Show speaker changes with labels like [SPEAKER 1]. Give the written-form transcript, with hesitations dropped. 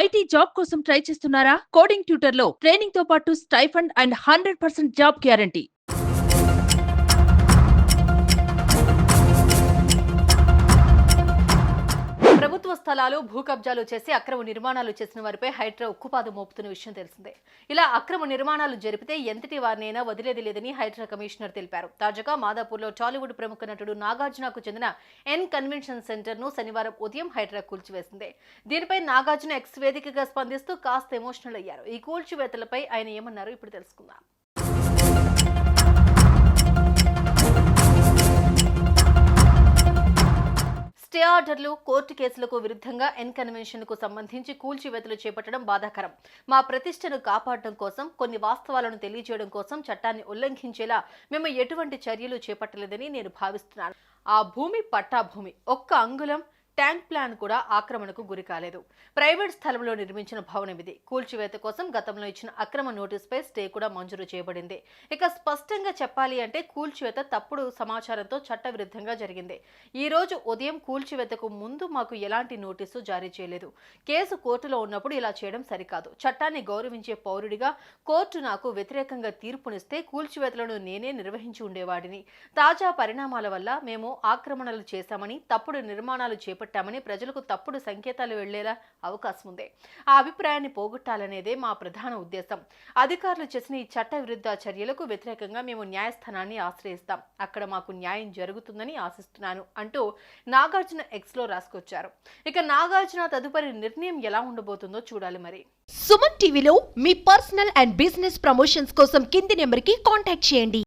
[SPEAKER 1] IT job కోసం try చేస్తున్నారా? Coding tutor లో ట్రైనింగ్ తో పాటు స్టైఫండ్ అండ్ 100% జాబ్ గ్యారంటీ.
[SPEAKER 2] ప్రభుత్వ స్థలాలు భూ కబ్జాలు చేసి అక్రమ నిర్మాణాలు చేసిన వారిపై హైడ్రా ఉక్కుపాదు మోపుతున్న విషయం తెలిసిందే. ఇలా అక్రమ నిర్మాణాలు జరిపితే ఎంతటి వారినైనా వదిలేది లేదని హైడ్రా కమిషనర్ తెలిపారు. తాజాగా మాదాపూర్లో టాలీవుడ్ ప్రముఖ నటుడు నాగార్జునకు చెందిన ఎన్ కన్వెన్షన్ సెంటర్ ను శనివారం ఉదయం హైడ్రా కూల్చివేసింది. దీనిపై నాగార్జున ఎక్స్ వేదికగా స్పందిస్తూ కాస్త ఎమోషనల్ అయ్యారు. ఈ కూల్చివేతలపై ఆయన ఏమన్నారో ఇప్పుడు తెలుసుకుందాం. స్టే ఆర్డర్లు, కోర్టు కేసులకు విరుద్ధంగా ఎన్ కన్వెన్షన్ కు సంబంధించి కూల్చివేతలు చేపట్టడం బాధాకరం. మా ప్రతిష్టను కాపాడడం కోసం, కొన్ని వాస్తవాలను తెలియజేయడం కోసం చట్టాన్ని ఉల్లంఘించేలా మేము ఎటువంటి చర్యలు చేపట్టలేదని నేను భావిస్తున్నాను. ఆ భూమి పట్టాభూమి, ఒక్క అంగుళం ట్యాంక్ ప్లాన్ కూడా ఆక్రమణకు గురి కాలేదు. ప్రైవేట్ స్థలంలో నిర్మించిన భవనం ఇది. కూల్చివేత కోసం గతంలో ఇచ్చిన అక్రమ నోటీసుపై స్టే కూడా మంజూరు చేయబడింది. ఇక స్పష్టంగా చెప్పాలి అంటే కూల్చివేత తప్పుడు సమాచారంతో చట్టవిరుద్ధంగా జరిగింది. ఈ రోజు ఉదయం కూల్చివేతకు ముందు మాకు ఎలాంటి నోటీసు జారీ చేయలేదు. కేసు కోర్టులో ఉన్నప్పుడు ఇలా చేయడం సరికాదు. చట్టాన్ని గౌరవించే పౌరుడిగా కోర్టు నాకు వ్యతిరేకంగా తీర్పునిస్తే కూల్చివేతలను నేనే నిర్వహించి ఉండేవాడిని. తాజా పరిణామాల వల్ల మేము ఆక్రమణలు చేశామని, తప్పుడు నిర్మాణాలు చేపట్టామని ప్రజలకు తప్పుడు సంకేతాలు వెళ్లేలా అవకాశం ఉంది. ఆ అభిప్రాయాన్ని పోగొట్టాలనేదే మా ప్రధాన ఉద్దేశం. అధికారులు చేసిన ఈ చట్ట విరుద్ధ చర్యలకు వ్యతిరేకంగా మేము న్యాయస్థానాన్ని ఆశ్రయిస్తాం. అక్కడ మాకు న్యాయం జరుగుతుందని ఆశిస్తున్నాను అంటూ నాగార్జున ఎక్స్ లో రాసుకొచ్చారు. ఇక నాగార్జున తదుపరి నిర్ణయం ఎలా ఉండబోతుందో చూడాలి మరి.
[SPEAKER 3] సుమన్ టీవీలో మీ పర్సనల్ అండ్ బిజినెస్ ప్రమోషన్స్ కోసం కింది నెంబర్కి కాంటాక్ట్ చేయండి.